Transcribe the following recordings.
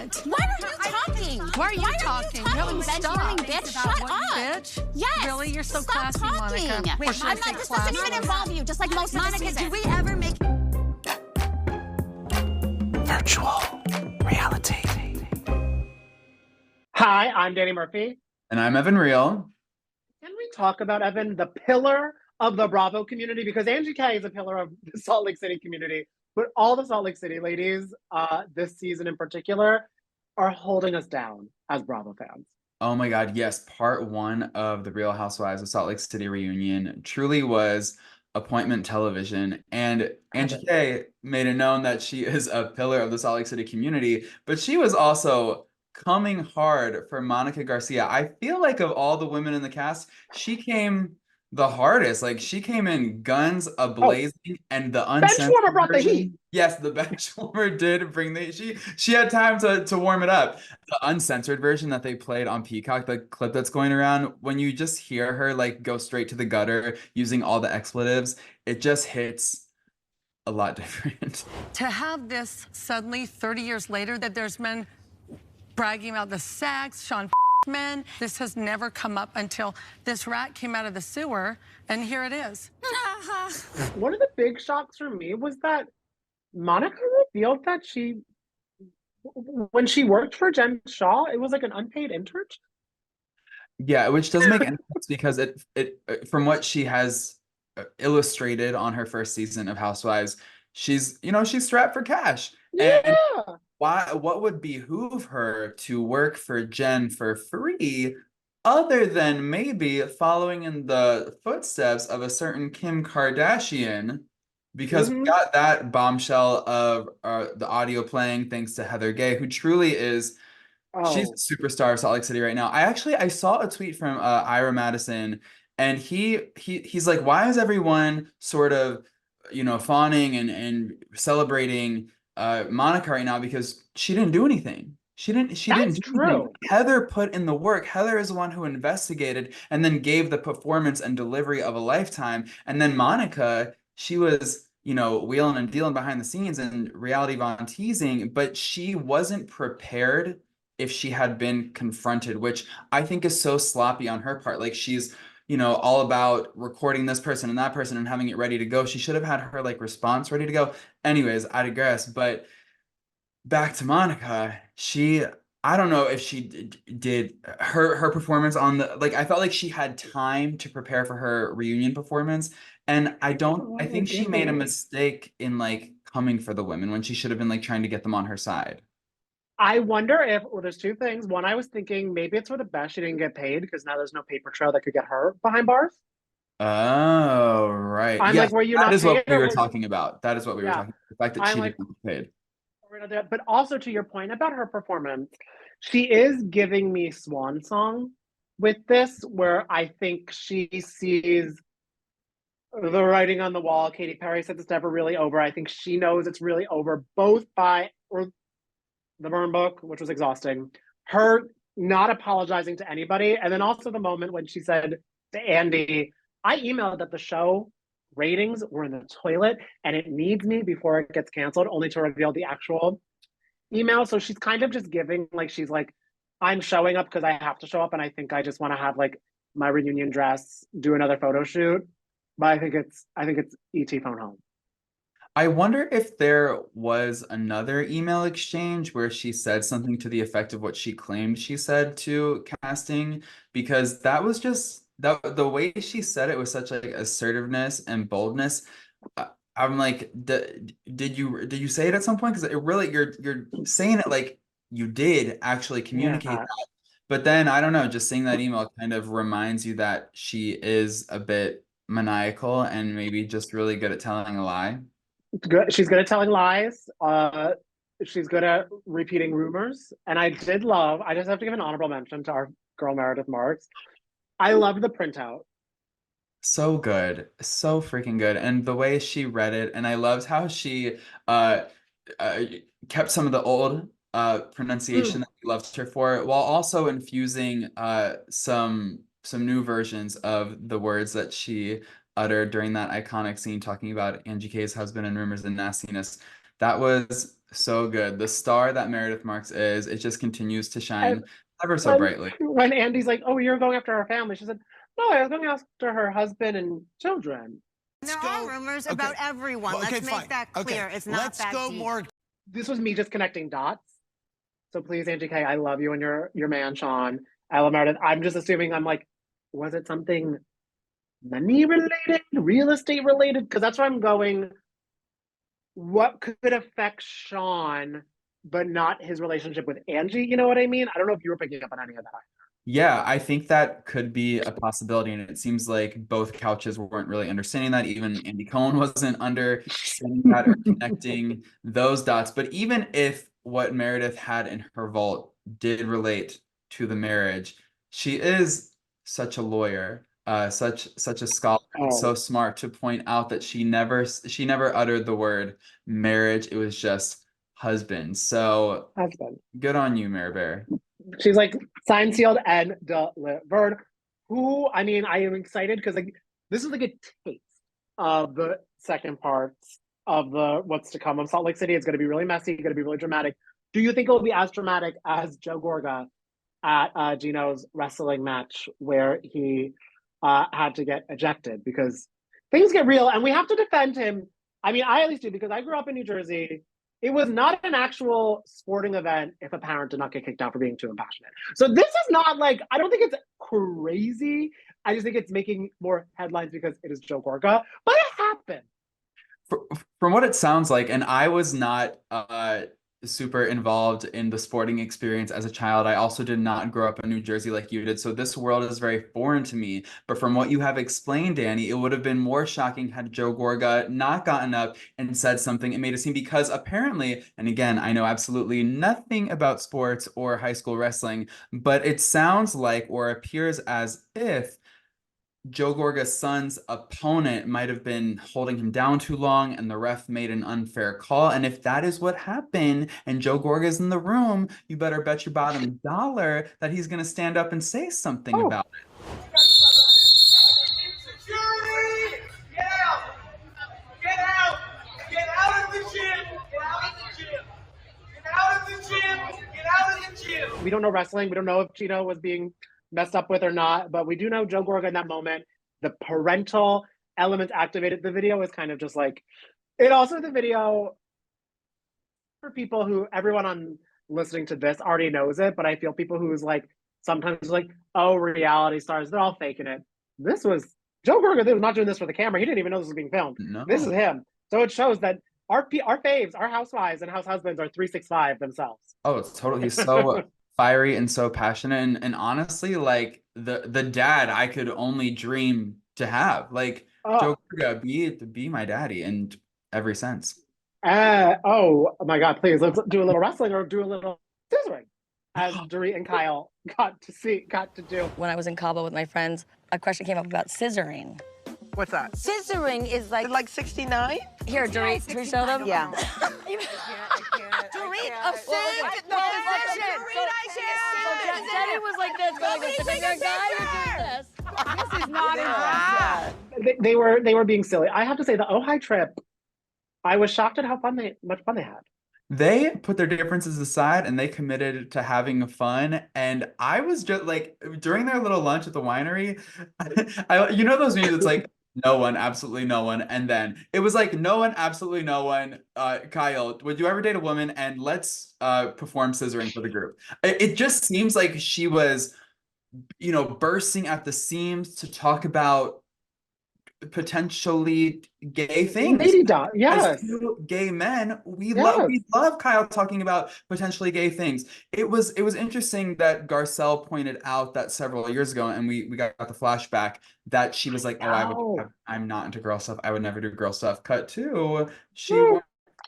What? Why are you talking? Why are you talking? You haven't Benjamin, stopped. bitch, shut up. Bitch? Yes. Really? You're so Stop classy, talking. Monica. Wait, I'm not, this doesn't even involve you, just like most Monica, of the season. did we ever make Virtual reality. Hi, I'm Danny Murphy. And I'm Evan Real. Can we talk about Evan, the pillar of the Bravo community? Because Angie K is a pillar of the Salt Lake City community, but all the Salt Lake City ladies, this season in particular, are holding us down as Bravo fans. Oh my God, yes. Part 1 of the Real Housewives of Salt Lake City reunion truly was appointment television. And Angie K made it known that she is a pillar of the Salt Lake City community, but she was also coming hard for Monica Garcia. I feel like of all the women in the cast, she came the hardest. Like, she came in guns a-blazing, and the uncensored Benchwarmer brought the version- heat. Yes, the benchwarmer did bring the she had time to warm it up. The uncensored version that they played on Peacock, the clip that's going around, when you just hear her like go straight to the gutter using all the expletives, it just hits a lot different. To have this suddenly 30 years later that there's men bragging about the sex, Sean men, this has never come up until this rat came out of the sewer, and here it is. One of the big shocks for me was that Monica revealed that when she worked for Jen Shaw, it was like an unpaid internship. Yeah, which doesn't make any sense because it from what she has illustrated on her first season of Housewives, she's strapped for cash. Yeah. And what would behoove her to work for Jen for free other than maybe following in the footsteps of a certain Kim Kardashian? Because we got that bombshell of the audio playing thanks to Heather Gay, who truly is, she's a superstar of Salt Lake City right now. I saw a tweet from Ira Madison, and he's like, why is everyone sort of, fawning and celebrating Monica right now? Because she didn't do anything. She didn't do anything. Heather put in the work. Heather is the one who investigated and then gave the performance and delivery of a lifetime. And then Monica, she was, wheeling and dealing behind the scenes and reality von teasing, but she wasn't prepared if she had been confronted, which I think is so sloppy on her part. Like, she's, all about recording this person and that person and having it ready to go. She should have had her response ready to go. Anyways, I digress. But back to Monica, I don't know if she did her performance on I felt like she had time to prepare for her reunion performance. And I think she made a mistake in coming for the women when she should have been trying to get them on her side. I wonder if, there's two things. One, I was thinking maybe it's for the best she didn't get paid because now there's no paper trail that could get her behind bars. Oh, right. I'm like, were you not paid? That is what we were talking about. That is what we were talking about. The fact that she didn't get paid. But also to your point about her performance, she is giving me swan song with this, where I think she sees the writing on the wall. Katy Perry said it's never really over. I think she knows it's really over, both by the burn book, which was exhausting, her not apologizing to anybody, and then also the moment when she said to Andy, I emailed that the show ratings were in the toilet and it needs me before it gets canceled, only to reveal the actual email. So she's kind of just giving, she's like, I'm showing up because I have to show up, and I think I just want to have my reunion dress, do another photo shoot. But I think it's ET phone home. I wonder if there was another email exchange where she said something to the effect of what she claimed she said to casting, because that was just the way she said it was such assertiveness and boldness. I'm like, did you say it at some point? Because it really, you're saying it like you did actually communicate that. But then I don't know, just seeing that email kind of reminds you that she is a bit maniacal and maybe just really good at telling a lie. Good. She's good at telling lies. She's good at repeating rumors. And I just have to give an honorable mention to our girl Meredith Marks. I loved the printout. So good. So freaking good. And the way she read it, and I loved how she kept some of the old pronunciation that we loved her for, while also infusing some new versions of the words that she uttered during that iconic scene talking about Angie K's husband and rumors and nastiness. That was So good. The star that Meredith Marks is, it just continues to shine And ever so brightly. when Andy's like, "Oh, you're going after her family," she said, "No, I was going after her husband and children." There are rumors about everyone. Well, okay, Let's make fine. that clear. Okay, It's not let's that go deep. more. This was me just connecting dots. So please, Angie K, I love you and your man, Sean. I love Meredith. I'm just assuming, I'm like, was it something money related, real estate related? Because that's where I'm going. What could affect Sean, but not his relationship with Angie? You know what I mean? I don't know if you were picking up on any of that. Yeah, I think that could be a possibility, and it seems like both couches weren't really understanding that. Even Andy Cohen wasn't understanding that or connecting those dots. But even if what Meredith had in her vault did relate to the marriage, she is such a lawyer, such a scholar, and so Oh, smart to point out that she never uttered the word marriage. It was just husband. So husband. good on you, Mary Bear. She's like signed, sealed, and delivered. Who, I mean, I am excited because like this is like a taste of the second parts of the what's to come of Salt Lake City. It's going to be really messy, going to be really dramatic. Do you think it will be as dramatic as Joe Gorga at Gino's wrestling match where he had to get ejected? Because things get real and we have to defend him. I mean, I at least do because I grew up in New Jersey. It was not an actual sporting event if a parent did not get kicked out for being too impassionate. So this is not like, I don't think it's crazy. I just think it's making more headlines because it is Joe Gorga, but it happened. From what it sounds like, and I was not super involved in the sporting experience as a child. I also did not grow up in New Jersey like you did, so this world is very foreign to me. But from what you have explained, Danny, it would have been more shocking had Joe Gorga not gotten up and said something and made a scene, because apparently, and again, I know absolutely nothing about sports or high school wrestling, but it sounds like, or appears as if, Joe Gorga's son's opponent might have been holding him down too long and the ref made an unfair call. And if that is what happened and Joe Gorga's in the room, you better bet your bottom dollar that he's going to stand up and say something about it. Security! Get out! Get out! Get out of the gym! Get out of the gym! Get out of the gym! Get out of the gym! We don't know wrestling. We don't know if Gino was being messed up with or not, but we do know Joe Gorga in that moment, the parental element activated. The video is kind of just like, it also, the video, for people who, everyone on listening to this already knows it, but I feel people who's like, sometimes like, oh, reality stars, they're all faking it. This was, Joe Gorga was not doing this for the camera. He didn't even know this was being filmed. No. This is him. So it shows that our faves, our housewives and house husbands are 365 themselves. Oh, it's totally, he's so fiery and so passionate, and honestly, like the dad I could only dream to have. Like, Joe Gorga, be my daddy in every sense. Oh my God, please, let's do a little wrestling or do a little scissoring, as Dorit and Kyle got to do. When I was in Cabo with my friends, a question came up about scissoring. What's that? Scissoring is like 69? Here, Dorit, can we show them? Yeah. Dorit, Assist the position. Jenny was like this, going like this. If you're a guy, you're doing this. This is not impressive. They were being silly. I have to say, the Ojai trip, I was shocked at how much fun they had. They put their differences aside and they committed to having fun. And I was just like, during their little lunch at the winery, you know those memes, it's like, no one, absolutely no one. And then it was like, no one, absolutely no one. Kyle, would you ever date a woman? And let's perform scissoring for the group. It just seems like she was, bursting at the seams to talk about potentially gay things. Yes. As two gay men, we love Kyle talking about potentially gay things. It was interesting that Garcelle pointed out that several years ago, and we got the flashback that she was like, I'm not into girl stuff. I would never do girl stuff. Cut to, she wanted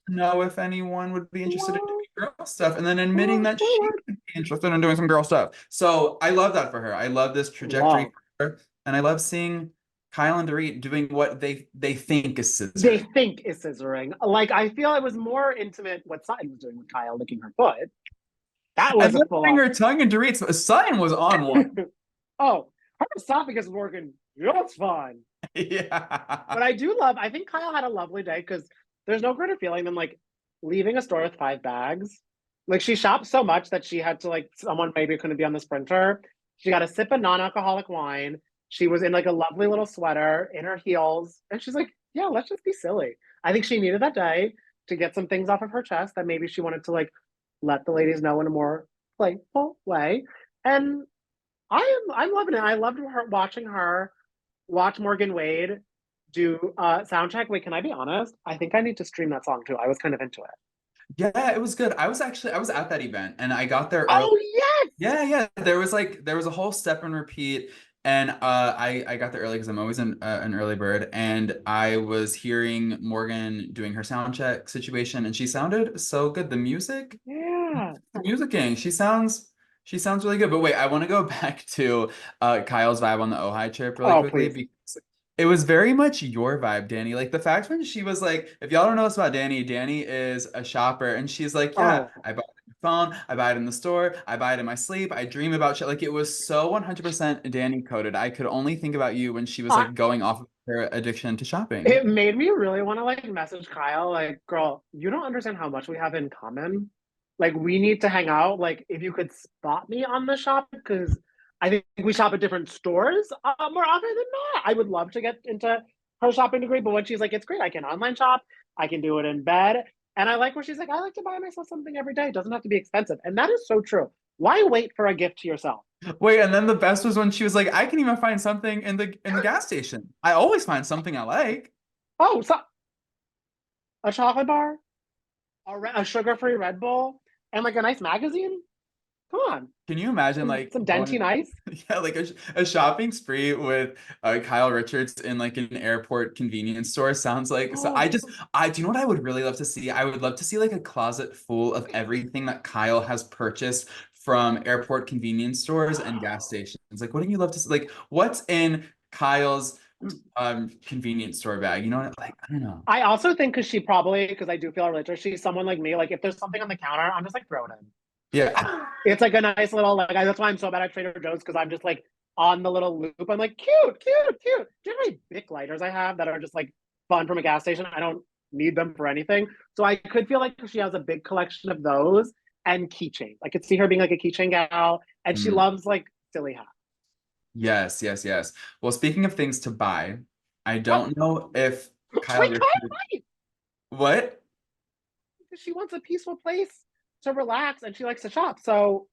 to know if anyone would be interested in doing girl stuff, and then admitting that she would be interested in doing some girl stuff. So I love that for her. I love this trajectory for her, and I love seeing Kyle and Dorit doing what they think is scissoring. They think is scissoring. Like, I feel it was more intimate what Sutton was doing with Kyle licking her foot. That was a full her tongue, and Dorit's Sutton was on one. Oh, her esophagus was working just fine. Yeah. But I think Kyle had a lovely day because there's no greater feeling than like leaving a store with 5 bags. Like she shopped so much that she had to like someone maybe couldn't be on the Sprinter. She got a sip of non-alcoholic wine. She was in like a lovely little sweater in her heels. And she's like, yeah, let's just be silly. I think she needed that day to get some things off of her chest that maybe she wanted to like let the ladies know in a more playful way. And I'm loving it. I loved her watching her watch Morgan Wade do sound check. Wait, can I be honest? I think I need to stream that song too. I was kind of into it. Yeah, it was good. I was at that event and I got there early. Oh yes! Yeah. There was a whole step and repeat, and I got there early because I'm always an early bird, and I was hearing Morgan doing her sound check situation, and she sounded so good. The music, Yeah. the musicking, she sounds really good. But wait, I want to go back to Kyle's vibe on the Ojai trip really quickly Please. because it was very much your vibe, Danny. Like the fact when she was like, if y'all don't know this about Danny, Danny is a shopper, and she's like, yeah, I buy it on my phone, I buy it in the store, I buy it in my sleep, I dream about shit. Like it was so 100% Danny coded. I could only think about you when she was like going off of her addiction to shopping. It made me really want to like message Kyle, like, girl, you don't understand how much we have in common. Like, we need to hang out. Like, if you could spot me on the shop, because I think we shop at different stores more often than not. I would love to get into her shopping degree, but when she's like, it's great, I can online shop, I can do it in bed. And I like where she's like, I like to buy myself something every day. It doesn't have to be expensive. And that is so true. Why wait for a gift to yourself? Wait, and then the best was when she was like, I can even find something in the gas station. I always find something I like. Oh, so a chocolate bar, a sugar-free Red Bull, and like a nice magazine? Come on. Can you imagine like some Dentine ice? Yeah, like a shopping spree with Kyle Richards in like an airport convenience store sounds like so I do you know what I would really love to see? I would love to see like a closet full of everything that Kyle has purchased from airport convenience stores and gas stations. Like what do you love to see? Like what's in Kyle's convenience store bag? You know what? Like I don't know. I also think because I do feel religious, she's someone like me. Like if there's something on the counter, I'm just like throw it in. Yeah. It's like a nice little like that's why I'm so bad at Trader Joe's because I'm just like on the little loop. I'm like cute. Do you know how many Bic lighters I have that are just like fun from a gas station? I don't need them for anything. So I could feel like she has a big collection of those and keychains. I could see her being like a keychain gal, and she loves like silly hats. Yes. Well, speaking of things to buy, I don't know if Kyle What? Because she wants a peaceful place to relax and she likes to shop. So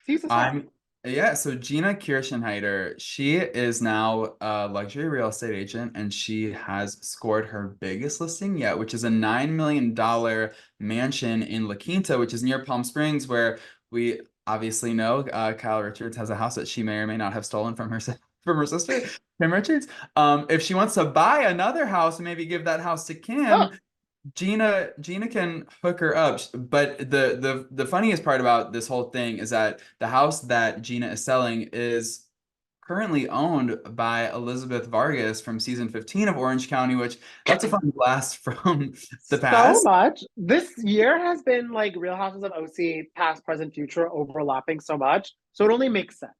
so Gina Kirschenheiter, she is now a luxury real estate agent and she has scored her biggest listing yet, which is a $9 million mansion in La Quinta, which is near Palm Springs, where we obviously know Kyle Richards has a house that she may or may not have stolen from her sister, Kim Richards. If she wants to buy another house and maybe give that house to Kim, Gina can hook her up. But the funniest part about this whole thing is that the house that Gina is selling is currently owned by Elizabeth Vargas from season 15 of Orange County, which that's a fun blast from the past. So much. This year has been like Real Houses of OC, past, present, future, overlapping so much. So it only makes sense.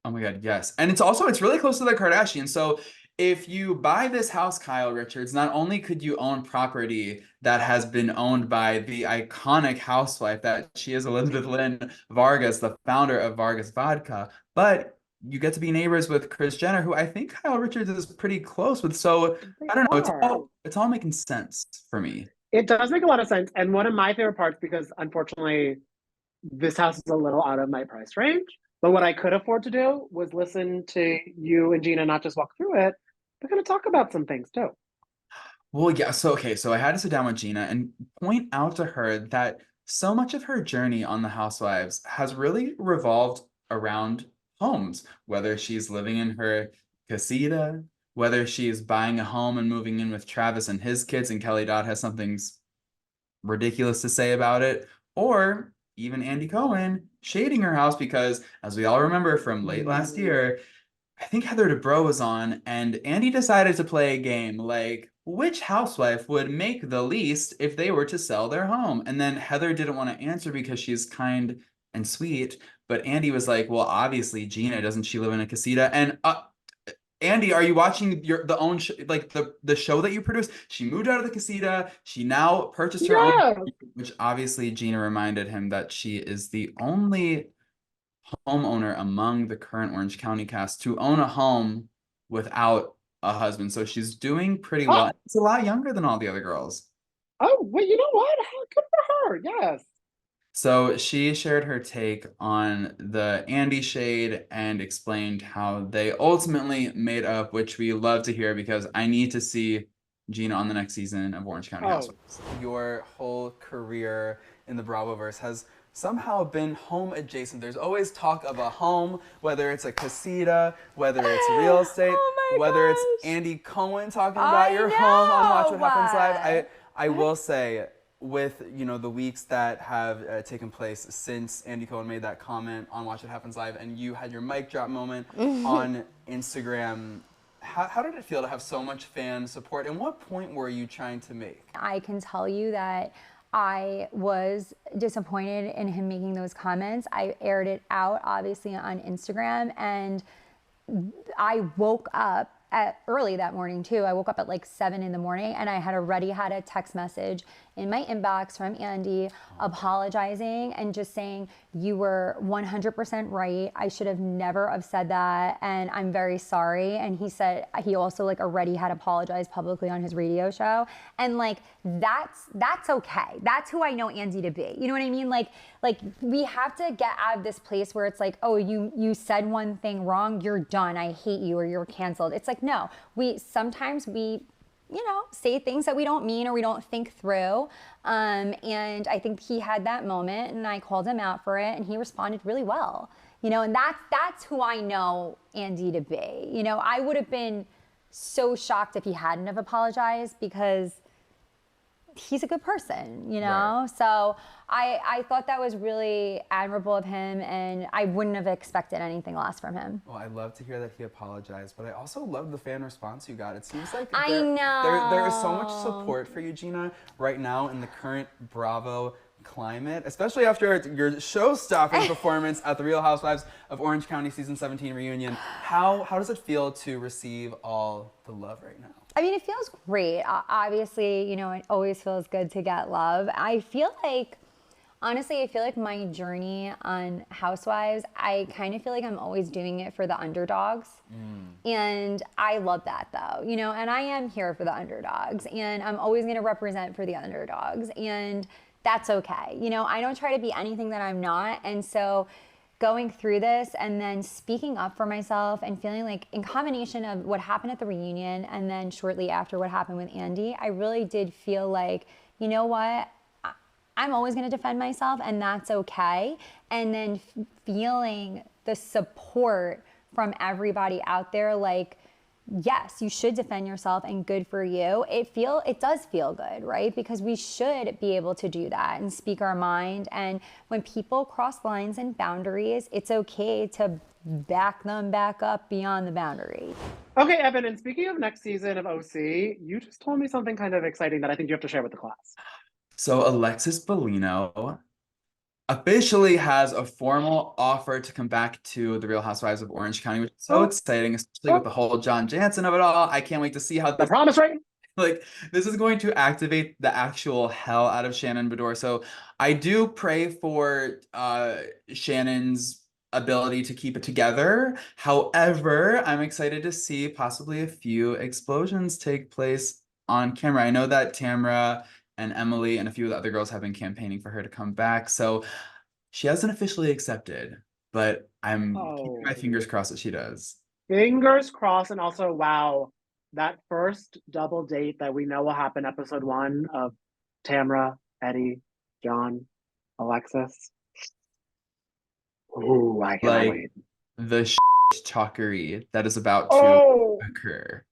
Oh my God, yes. And it's really close to the Kardashians. So if you buy this house, Kyle Richards, not only could you own property that has been owned by the iconic housewife that she is, Elizabeth Lynn Vargas, the founder of Vargas Vodka, but you get to be neighbors with Kris Jenner, who I think Kyle Richards is pretty close with. So I don't know. It's all making sense for me. It does make a lot of sense. And one of my favorite parts, because unfortunately this house is a little out of my price range, but what I could afford to do was listen to you and Gina not just walk through it, but kind of talk about some things too. Well, yeah. So I had to sit down with Gina and point out to her that so much of her journey on the Housewives has really revolved around homes, whether she's living in her casita, whether she's buying a home and moving in with Travis and his kids, and Kelly Dodd has something ridiculous to say about it, or even Andy Cohen shading her house because, as we all remember from late last year, I think Heather Dubrow was on, and Andy decided to play a game like, which housewife would make the least if they were to sell their home? And then Heather didn't want to answer because she's kind and sweet, but Andy was like, well, obviously Gina, doesn't she live in a casita? And Andy, are you watching the show that you produced? She moved out of the casita. She now purchased her own, Yeah. which obviously Gina reminded him that she is the only homeowner among the current Orange County cast to own a home without a husband. So she's doing pretty well. Oh, It's a lot younger than all the other girls. oh, well, you know what? How good for her. Yes. So she shared her take on the Andy shade and explained how they ultimately made up, which we love to hear because I need to see Gina on the next season of Orange County Housewives. Your whole career in the Bravoverse has somehow been home adjacent. There's always talk of a home, whether it's a casita, whether it's real estate, whether it's Andy Cohen talking about your home on Watch What Happens Live. I will say, with the weeks that have taken place since Andy Cohen made that comment on Watch What Happens Live, and you had your mic drop moment on Instagram, how did it feel to have so much fan support, and what point were you trying to make? I can tell you that I was disappointed in him making those comments. I aired it out, obviously, on Instagram, and I woke up early that morning too. I woke up at like 7 in the morning and I had already had a text message in my inbox from Andy apologizing and just saying, you were 100% right. I should have never have said that and I'm very sorry. And he said, he also like already had apologized publicly on his radio show. And like, that's okay. That's who I know Andy to be. You know what I mean? Like we have to get out of this place where it's like, oh, you said one thing wrong, you're done. I hate you or you're canceled. It's like, no, sometimes we say things that we don't mean or we don't think through. And I think he had that moment and I called him out for it and he responded really well. And that's who I know Andy to be. I would have been so shocked if he hadn't have apologized because he's a good person, Right. So I thought that was really admirable of him and I wouldn't have expected anything less from him. Well, I love to hear that he apologized, but I also love the fan response you got. It seems like I know. There is so much support for you, Gina, right now in the current Bravo climate, especially after your show-stopping performance at the Real Housewives of Orange County Season 17 reunion. How does it feel to receive all the love right now? I mean, it feels great. Obviously, it always feels good to get love. Honestly, I feel like my journey on Housewives, I kind of feel like I'm always doing it for the underdogs. And I love that though, and I am here for the underdogs and I'm always going to represent for the underdogs and that's okay. I don't try to be anything that I'm not. And so going through this and then speaking up for myself and feeling like in combination of what happened at the reunion and then shortly after what happened with Andy, I really did feel like, you know what, I'm always going to defend myself and that's okay. And then feeling the support from everybody out there, like, yes, you should defend yourself and good for you. It does feel good, right? Because we should be able to do that and speak our mind. And when people cross lines and boundaries, it's okay to back them back up beyond the boundary. Okay, Evan, and speaking of next season of OC, you just told me something kind of exciting that I think you have to share with the class. So Alexis Bellino officially has a formal offer to come back to the Real Housewives of Orange County, which is so exciting, especially with the whole John Jansen of it all. I can't wait to see how the promise ring. Like, this is going to activate the actual hell out of Shannon Beador. So I do pray for Shannon's ability to keep it together. However, I'm excited to see possibly a few explosions take place on camera. I know that Tamra and Emily and a few of the other girls have been campaigning for her to come back. So she hasn't officially accepted, but I'm keeping my fingers crossed that she does. Fingers crossed. And also, wow, that first double date that we know will happen episode 1 of Tamra, Eddie, John, Alexis. Ooh, I can't wait. The talkery that is about to occur.